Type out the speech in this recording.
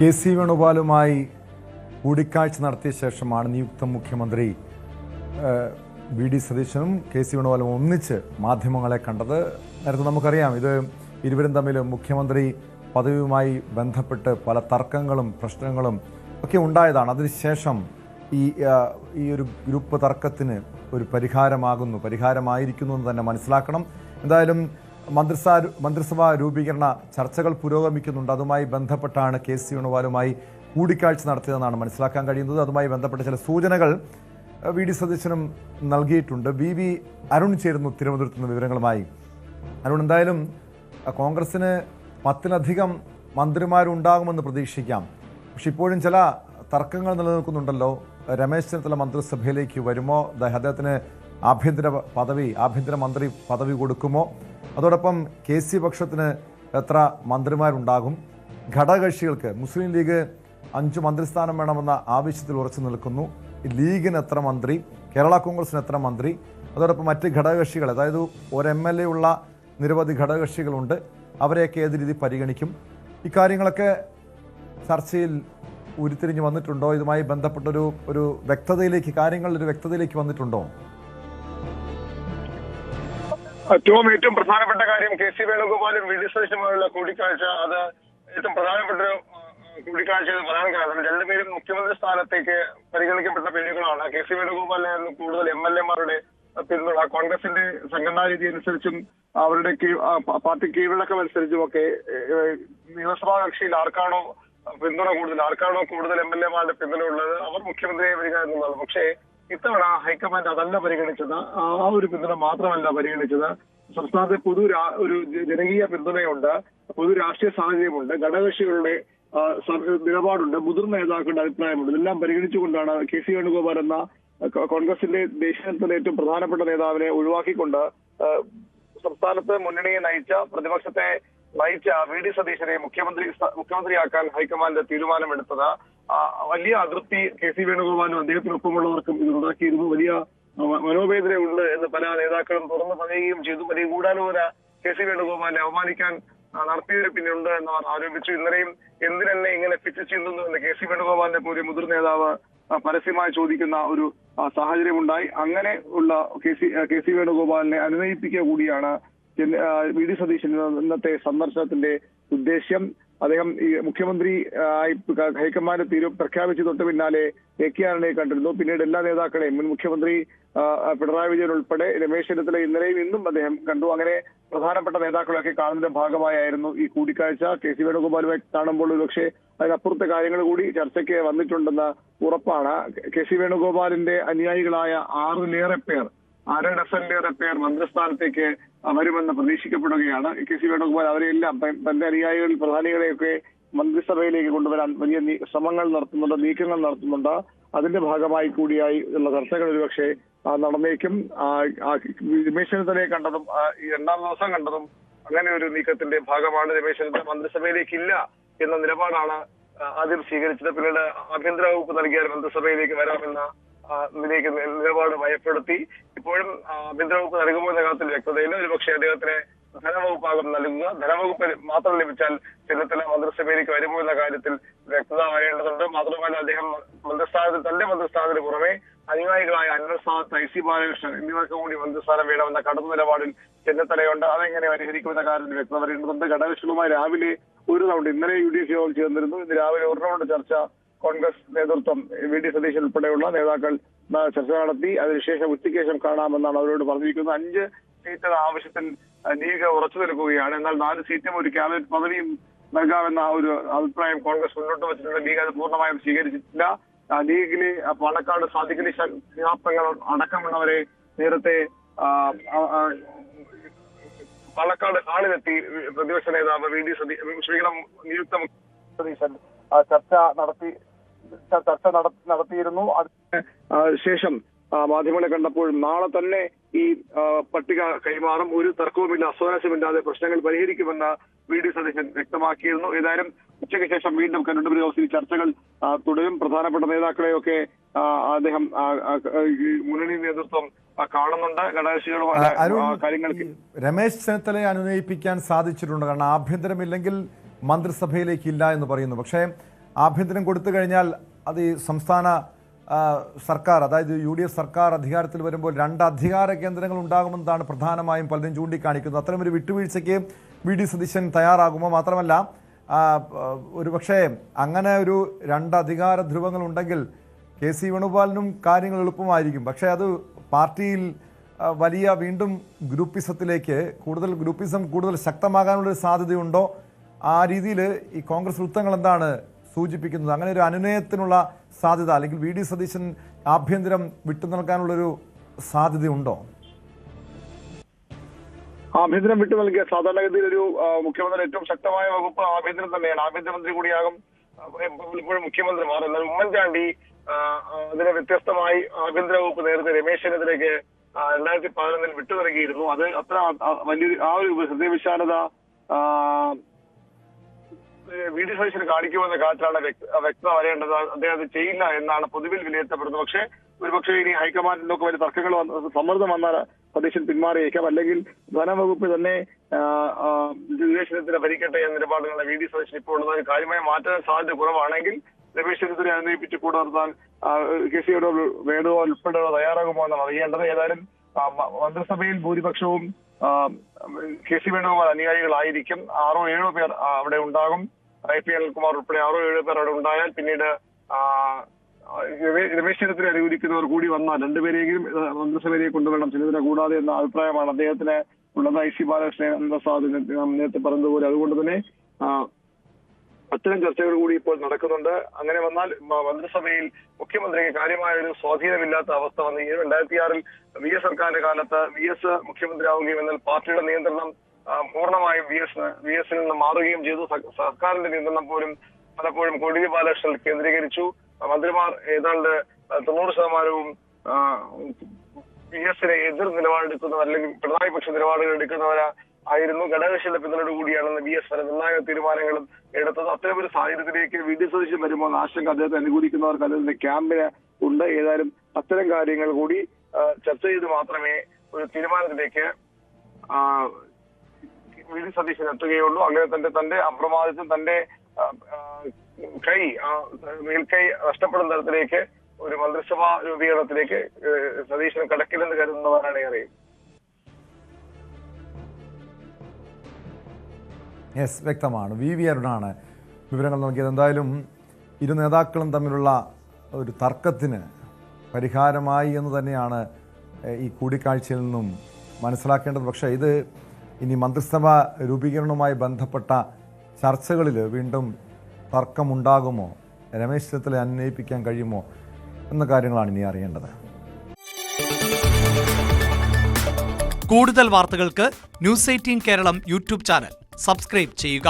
K C. വേണുഗോപാലുമായി കൂടിക്കാഴ്ച നടത്തിയ ശേഷമാണ് നിയുക്ത മുഖ്യമന്ത്രി വി.ഡി. സതീശനും കെ.സി. വേണുഗോപാലും ഒന്നിച്ച് മാധ്യമങ്ങളെ കണ്ടത്. നേരത്തെ നമുക്കറിയാം, ഇത് ഇരുവരും തമ്മിൽ മുഖ്യമന്ത്രി പദവിയുമായി ബന്ധപ്പെട്ട് പല തർക്കങ്ങളും പ്രശ്നങ്ങളും ഒക്കെ ഉണ്ടായതാണ്. അതിനുശേഷം ഈ ഒരു ഗ്രൂപ്പ് തർക്കത്തിന് ഒരു പരിഹാരമായിരിക്കുന്നു എന്ന് തന്നെ മനസ്സിലാക്കണം. എന്തായാലും മന്ത്രിസഭാ രൂപീകരണ ചർച്ചകൾ പുരോഗമിക്കുന്നുണ്ട്. അതുമായി ബന്ധപ്പെട്ടാണ് കെ.സി. വേണുഗോപാലുമായി കൂടിക്കാഴ്ച നടത്തിയതെന്നാണ് മനസ്സിലാക്കാൻ കഴിയുന്നത്. അതുമായി ബന്ധപ്പെട്ട ചില സൂചനകൾ വി.ഡി. സതീശനും നൽകിയിട്ടുണ്ട്. വി അരുൺ ചേരുന്നു തിരുവനന്തപുരത്ത് നിന്ന് വിവരങ്ങളുമായി. അരുൺ, എന്തായാലും കോൺഗ്രസിന് 10-ലധികം മന്ത്രിമാരുണ്ടാകുമെന്ന് പ്രതീക്ഷിക്കാം. പക്ഷെ ഇപ്പോഴും ചില തർക്കങ്ങൾ നിലനിൽക്കുന്നുണ്ടല്ലോ. രമേശ് ചെന്നിത്തല മന്ത്രിസഭയിലേക്ക് വരുമോ? അദ്ദേഹത്തിന് ആഭ്യന്തരമന്ത്രി പദവി കൊടുക്കുമോ? അതോടൊപ്പം കെ.സി. പക്ഷത്തിന് എത്ര മന്ത്രിമാരുണ്ടാകും? ഘടകകക്ഷികൾക്ക് മുസ്ലിം ലീഗ് 5 മന്ത്രിസ്ഥാനം വേണമെന്ന ആവശ്യത്തിൽ ഉറച്ചു നിൽക്കുന്നു. ലീഗിന് എത്ര മന്ത്രി? കേരള കോൺഗ്രസിന് എത്ര മന്ത്രി? അതോടൊപ്പം മറ്റ് ഘടകകക്ഷികൾ, അതായത് ഒരു MLA ഉള്ള നിരവധി ഘടകകക്ഷികളുണ്ട്. അവരെയൊക്കെ ഏത് രീതി പരിഗണിക്കും? ഇക്കാര്യങ്ങളൊക്കെ ചർച്ചയിൽ ഉരുത്തിരിഞ്ഞ് വന്നിട്ടുണ്ടോ? ഇതുമായി ബന്ധപ്പെട്ടൊരു കാര്യങ്ങളിലൊരു വ്യക്തതയിലേക്ക് വന്നിട്ടുണ്ടോ? ഏറ്റവും പ്രധാനപ്പെട്ട കാര്യം കെ.സി. വേണുഗോപാലും വി.ഡി. സതീശനുമായുള്ള കൂടിക്കാഴ്ച. അത് ഏറ്റവും പ്രധാനപ്പെട്ട ഒരു കൂടിക്കാഴ്ച പറയാൻ കാരണം രണ്ടുപേരും മുഖ്യമന്ത്രി സ്ഥാനത്തേക്ക് പരിഗണിക്കപ്പെട്ട പേരുകളാണ്. കെ.സി. വേണുഗോപാലിനായിരുന്നു കൂടുതൽ MLA-മാരുടെ പിന്തുണ. കോൺഗ്രസിന്റെ സംഘടനാ രീതി അനുസരിച്ചും അവരുടെ പാർട്ടി കീഴ്വഴക്കം അനുസരിച്ചും ഒക്കെ നിയമസഭാ കക്ഷിയിൽ ആർക്കാണോ കൂടുതൽ MLA-മാരുടെ പിന്തുണ ഉള്ളത് അവർ മുഖ്യമന്ത്രിയെ വരിക എന്നുള്ളതാണ്. പക്ഷേ ഇത്തവണ ഹൈക്കമാൻഡ് അതല്ല പരിഗണിച്ചത്. ആ ഒരു പിന്തുണ മാത്രമല്ല പരിഗണിച്ചത്. സംസ്ഥാനത്തെ ഒരു ജനകീയ പിന്തുണയുണ്ട്, പൊതു രാഷ്ട്രീയ സാഹചര്യമുണ്ട്, ഘടകകക്ഷികളുടെ നിലപാടുണ്ട്, മുതിർന്ന നേതാക്കളുടെ അഭിപ്രായമുണ്ട്. ഇതെല്ലാം പരിഗണിച്ചുകൊണ്ടാണ് കെ.സി. വേണുഗോപാൽ എന്ന കോൺഗ്രസിന്റെ ദേശീയതലത്തിലെ ഏറ്റവും പ്രധാനപ്പെട്ട നേതാവിനെ ഒഴിവാക്കിക്കൊണ്ട് സംസ്ഥാനത്ത് മുന്നണിയെ പ്രതിപക്ഷത്തെ നയിച്ച വി.ഡി. സതീശനെ മുഖ്യമന്ത്രിയാക്കാൻ ഹൈക്കമാൻഡ് തീരുമാനമെടുത്തത്. വലിയ അതൃപ്തി കെ.സി. വേണുഗോപാലും അദ്ദേഹത്തിനൊപ്പമുള്ളവർക്കും ഇത് ഉണ്ടാക്കിയിരുന്നു. വലിയ മനോവേദനയുണ്ട് എന്ന് പല നേതാക്കളും തുറന്നു പറയുകയും ചെയ്തു. വലിയ ഗൂഢാലോചന കെ.സി. വേണുഗോപാലിനെ അവമാനിക്കാൻ നടത്തിയതിന് പിന്നുണ്ട് എന്നവർ ആരോപിച്ചു. ഇന്നലെയും എന്തിനെന്നെ ഇങ്ങനെ പിച്ച് ചെയ്യുന്നു എന്ന് കെ.സി. വേണുഗോപാലിനെ പോലെ മുതിർന്ന നേതാവ് പരസ്യമായി ചോദിക്കുന്ന ഒരു സാഹചര്യമുണ്ടായി. അങ്ങനെ ഉള്ള കെ.സി. വേണുഗോപാലിനെ അനുനയിപ്പിക്കുക കൂടിയാണ് വി.ഡി. സതീശൻ ഇന്നത്തെ സന്ദർശനത്തിന്റെ ഉദ്ദേശ്യം. അദ്ദേഹം ഈ മുഖ്യമന്ത്രി ഹൈക്കമാൻഡ് പ്രഖ്യാപിച്ചു തൊട്ട് പിന്നാലെ A.K. ആന്റണിയെ കണ്ടിരുന്നു. പിന്നീട് എല്ലാ നേതാക്കളെയും മുൻ മുഖ്യമന്ത്രി പിണറായി വിജയൻ ഉൾപ്പെടെ രമേശ് ചെന്നിത്തല ഇന്നലെയും ഇന്നും അദ്ദേഹം കണ്ടു. അങ്ങനെ പ്രധാനപ്പെട്ട നേതാക്കളൊക്കെ കാണുന്നതിന്റെ ഭാഗമായിരുന്നു ഈ കൂടിക്കാഴ്ച. കെ.സി. വേണുഗോപാലുമായി കാണുമ്പോൾ ഒരുപക്ഷെ അതിനപ്പുറത്തെ കാര്യങ്ങൾ കൂടി ചർച്ചയ്ക്ക് വന്നിട്ടുണ്ടെന്ന് ഉറപ്പാണ്. കെ.സി. വേണുഗോപാലിന്റെ അനുയായികളായ 6-ലേറെ പേർ മന്ത്രിസ്ഥാനത്തേക്ക് വരുമെന്ന് പ്രതീക്ഷിക്കപ്പെടുകയാണ്. കെ.സി. വേണുഗോപാൽ അവരെല്ലാം തന്റെ അനുയായികളിൽ പ്രധാനികളെയൊക്കെ മന്ത്രിസഭയിലേക്ക് കൊണ്ടുവരാൻ വലിയ ശ്രമങ്ങൾ നടത്തുന്നുണ്ട്, നീക്കങ്ങൾ നടത്തുന്നുണ്ട്. അതിന്റെ ഭാഗമായി കൂടിയായി ഉള്ള ചർച്ചകൾ ഒരുപക്ഷെ നടന്നേക്കും. രമേശ് ചെന്നിത്തലയെ കണ്ടതും ഈ 2ാം ദിവസം കണ്ടതും അങ്ങനെ ഒരു നീക്കത്തിന്റെ ഭാഗമാണ്. രമേശ് ചെന്നിത്തല മന്ത്രിസഭയിലേക്ക് ഇല്ല എന്ന നിലപാടാണ് ആദ്യം സ്വീകരിച്ചത്. പിന്നീട് ആഭ്യന്തര വകുപ്പ് നൽകിയാൽ മന്ത്രിസഭയിലേക്ക് വരാമെന്ന നിലപാട് ഭയപ്പെടുത്തി. ഇപ്പോഴും ആഭ്യന്തര വകുപ്പ് നൽകുമോ എന്ന കാര്യത്തിൽ വ്യക്തതയില്ല. ഒരുപക്ഷെ അദ്ദേഹത്തിന് ധനവകുപ്പാകും നൽകുക. ധനവകുപ്പ് മാത്രം ലഭിച്ചാൽ ചെന്നിത്തല മന്ത്രിസഭയിലേക്ക് വരുമോ എന്ന കാര്യത്തിൽ വ്യക്തത വരേണ്ടതുണ്ട്. മാത്രമല്ല അദ്ദേഹം തന്റെ മന്ത്രിസ്ഥാനത്തിന് പുറമെ അനുയായികളായ അൻവർ സാദത്ത്, I.C. ബാലകൃഷ്ണൻ എന്നിവർക്ക് കൂടി മന്ത്രിസ്ഥാനം വേണമെന്ന കടുത്ത നിലപാടിൽ ചെന്നിത്തലയുണ്ട്. അതെങ്ങനെ പരിഹരിക്കുമെന്ന കാര്യത്തിൽ വ്യക്തത വരേണ്ടതുണ്ട്. ഘടകകക്ഷികളുമായി രാവിലെ ഒരു റൗണ്ട്, ഇന്നലെ UDF യോഗം ചേർന്നിരുന്നു. ഇന്ന് രാവിലെ ഒരു റൗണ്ട് ചർച്ച കോൺഗ്രസ് നേതൃത്വം വി.ഡി. സതീശൻ ഉൾപ്പെടെയുള്ള നേതാക്കൾ ചർച്ച നടത്തി. അതിനുശേഷം ഉച്ചയ്ക്ക് ശേഷം കാണാമെന്നാണ് അവരോട് പറഞ്ഞിരിക്കുന്നത്. 5 സീറ്റ് ആവശ്യത്തിൽ ലീഗ് ഉറച്ചു നിൽക്കുകയാണ്. എന്നാൽ 4 സീറ്റും ഒരു ക്യാബിനറ്റ് പദവിയും നൽകാമെന്ന ഒരു അഭിപ്രായം കോൺഗ്രസ് മുന്നോട്ട് വെച്ചിട്ടുണ്ട്. ലീഗ് അത് പൂർണ്ണമായും സ്വീകരിച്ചിട്ടില്ല. ലീഗിലെ പാണക്കാട് സാദിഖ് അലി ശിഹാബ് തങ്ങൾ അടക്കമുള്ളവരെ നേരത്തെ പാലക്കാട് ഹാളിലെത്തി പ്രതിപക്ഷ നേതാവ് വി.ഡി. നിയുക്ത സതീശൻ ചർച്ച നടത്തിയിരുന്നു. അതിന് ശേഷം മാധ്യമങ്ങളെ കണ്ടപ്പോഴും നാളെ തന്നെ ഈ പട്ടിക കൈമാറും, ഒരു തർക്കവുമില്ല, അസ്വാരസ്യമില്ലാതെ പ്രശ്നങ്ങൾ പരിഹരിക്കുമെന്ന് വി.ഡി. സതീശൻ വ്യക്തമാക്കിയിരുന്നു. ഏതായാലും ഉച്ചയ്ക്ക് ശേഷം വീണ്ടും കരുണപുരി ഹൗസിൽ ചർച്ചകൾ തുടരും. പ്രധാനപ്പെട്ട നേതാക്കളെയൊക്കെ അദ്ദേഹം മുന്നണി നേതൃത്വം കാണുന്നുണ്ട്. ഘടകകക്ഷികളുമായി കാര്യങ്ങൾക്ക് രമേശ് ചെന്നിത്തലയെ അനുനയിപ്പിക്കാൻ സാധിച്ചിട്ടുണ്ട്. കാരണം ആഭ്യന്തരമില്ലെങ്കിൽ മന്ത്രിസഭയിലേക്ക് ഇല്ല എന്ന് പറയുന്നു. പക്ഷേ ആഭ്യന്തരം കൊടുത്തു കഴിഞ്ഞാൽ അത് ഈ സംസ്ഥാന സർക്കാർ, അതായത് UDF സർക്കാർ അധികാരത്തിൽ വരുമ്പോൾ 2 അധികാര കേന്ദ്രങ്ങൾ ഉണ്ടാകുമെന്നാണ് പ്രധാനമായും പലരും ചൂണ്ടിക്കാണിക്കുന്നത്. അത്തരമൊരു വിട്ടുവീഴ്ചയ്ക്ക് VD സതീശൻ തയ്യാറാകുമോ? മാത്രമല്ല ഒരുപക്ഷെ അങ്ങനെ ഒരു 2 അധികാര ധ്രുവങ്ങൾ ഉണ്ടെങ്കിൽ KC വേണുഗോപാലിനും കാര്യങ്ങൾ എളുപ്പമായിരിക്കും. പക്ഷേ അത് പാർട്ടിയിൽ വലിയ വീണ്ടും ഗ്രൂപ്പിസത്തിലേക്ക് കൂടുതൽ ശക്തമാകാനുള്ളൊരു സാധ്യതയുണ്ടോ? ആ രീതിയിൽ ഈ കോൺഗ്രസ് വൃത്തങ്ങൾ എന്താണ് സൂചിപ്പിക്കുന്നത്? അങ്ങനെ ഒരു അനുനയത്തിനുള്ള സാധ്യത, അല്ലെങ്കിൽ VD സതീശൻ ആഭ്യന്തരം വിട്ടു നൽകാനുള്ളൊരു സാധ്യതയുണ്ടോ? ആഭ്യന്തരം വിട്ടു നൽകിയ സാധാരണഗതിയിൽ ഒരു മുഖ്യമന്ത്രി ഏറ്റവും ശക്തമായ വകുപ്പ് ആഭ്യന്തരം തന്നെയാണ്. ആഭ്യന്തരമന്ത്രി കൂടിയാകും ഇപ്പോഴും മുഖ്യമന്ത്രിമാർ. എന്നാൽ ഉമ്മൻചാണ്ടി അതിന് വ്യത്യസ്തമായി ആഭ്യന്തര വകുപ്പ് നേരത്തെ രമേശ് ചെന്നിത്തലയ്ക്ക് 2011 വിട്ടു നൽകിയിരുന്നു. അത് അത്ര വലിയൊരു ആ ഒരു ഹൃദയവിശാലത VD സതീശന് കാണിക്കുമെന്ന കാര്യത്തിലാണ് വ്യക്തത വരേണ്ടത്. അദ്ദേഹം അത് ചെയ്യില്ല എന്നാണ് പൊതുവിൽ വിലയിരുത്തപ്പെടുന്നത്. പക്ഷേ ഒരുപക്ഷെ ഇനി ഹൈക്കമാൻഡിലൊക്കെ വലിയ തർക്കങ്ങൾ സമ്മർദ്ദം വന്നാൽ സതീശൻ പിന്മാറിയേക്കാം. അല്ലെങ്കിൽ ധനവകുപ്പ് തന്നെ രമേശ് ചെന്നിത്തല ഭരിക്കട്ടെ എന്ന നിലപാടുകളാണ് VD സതീശൻ ഇപ്പോൾ ഉള്ളത്. കാര്യമായി മാറ്റാൻ സാധ്യത കുറവാണെങ്കിൽ രമേശ് ചെന്നിത്തലയെ അനുനയിപ്പിച്ച് കൂടെ നിർത്താൻ KC വേണുഗോപാൽ ഉൾപ്പെടെ തയ്യാറാകുമോ എന്നാണ് അറിയേണ്ടത്. ഏതായാലും മന്ത്രിസഭയിൽ ഭൂരിപക്ഷവും KC വേണുഗോപാൽ അനുയായികളായിരിക്കും. 6-7 പേർ അവിടെ ഉണ്ടാകും. IP അനിൽകുമാർ ഉൾപ്പെടെ 6-7 പേർ അവിടെ ഉണ്ടായാൽ പിന്നീട് രമേശ് ചെന്നിത്തല അനുകൂലിക്കുന്നവർ കൂടി വന്നാൽ 2 പേരെങ്കിലും മന്ത്രിസഭയിലേക്ക് കൊണ്ടുവരണം ചെന്നിത്തല കൂടാതെ എന്ന അഭിപ്രായമാണ് അദ്ദേഹത്തിന് ഉള്ളത്. IC ബാലകൃഷ്ണൻ നേരത്തെ പറഞ്ഞതുപോലെ. അതുകൊണ്ട് തന്നെ അത്തരം ചർച്ചകൾ കൂടി ഇപ്പോൾ നടക്കുന്നുണ്ട്. അങ്ങനെ വന്നാൽ മന്ത്രിസഭയിൽ മുഖ്യമന്ത്രിക്ക് കാര്യമായ ഒരു സ്വാധീനമില്ലാത്ത അവസ്ഥ വന്ന് 2006 VS സർക്കാരിന്റെ കാലത്ത് VS മുഖ്യമന്ത്രിയാവുകയും എന്നാൽ പാർട്ടിയുടെ നിയന്ത്രണം പൂർണ്ണമായും VS നിന്ന് മാറുകയും ചെയ്തു. സർക്കാരിന്റെ നിയന്ത്രണം പോലും പലപ്പോഴും കോടിയേരി ബാലകൃഷ്ണൻ കേന്ദ്രീകരിച്ചു. മന്ത്രിമാർ ഏതാണ്ട് 90% VS-നെ എതിർ നിലപാടെടുക്കുന്നവർ അല്ലെങ്കിൽ പിണറായി പക്ഷ നിലപാടുകൾ എടുക്കുന്നവരായിരുന്നു. ഘടകകക്ഷിയുടെ പിന്തുണയോട് കൂടിയാണ് VS പല നിർണായക തീരുമാനങ്ങളും എടുത്തത്. അത്തരമൊരു സാഹചര്യത്തിലേക്ക് VD സതീശൻ വരുമ്പോൾ ആശങ്ക അദ്ദേഹത്തെ അനുകൂലിക്കുന്നവർക്ക് അദ്ദേഹത്തിന്റെ ക്യാമ്പിന് ഉണ്ട്. ഏതായാലും അത്തരം കാര്യങ്ങൾ കൂടി ചർച്ച ചെയ്ത് മാത്രമേ ഒരു തീരുമാനത്തിലേക്ക് VD സതീശൻ എത്തുകയുള്ളൂ. അങ്ങനെ തന്റെ അപ്രമാദിത്വം, തന്റെ മേൽക്കൈ നഷ്ടപ്പെടുന്ന തരത്തിലേക്ക് ഒരു മന്ത്രിസഭാ രൂപീകരണത്തിലേക്ക് സതീശൻ കടക്കില്ലെന്ന് കരുതുന്നവരാണ് ഏറെ. വ്യക്തമാണ്. VV അരുണാണ് വിവരങ്ങൾ നൽകിയത്. എന്തായാലും ഇരു നേതാക്കളും തമ്മിലുള്ള ഒരു തർക്കത്തിന് പരിഹാരമായി എന്ന് തന്നെയാണ് ഈ കൂടിക്കാഴ്ചയിൽ നിന്നും മനസ്സിലാക്കേണ്ടത്. പക്ഷേ ഇത് ഇനി മന്ത്രിസഭ രൂപീകരണവുമായി ബന്ധപ്പെട്ട ചർച്ചകളിൽ വീണ്ടും തർക്കമുണ്ടാകുമോ, രമേശ് ചെന്നിത്തലയെ അന്വയിപ്പിക്കാൻ കഴിയുമോ എന്ന കാര്യങ്ങളാണ് ഇനി അറിയേണ്ടത്. കൂടുതൽ വാർത്തകൾക്ക് News 18 Keralam YouTube channel subscribe ചെയ്യുക.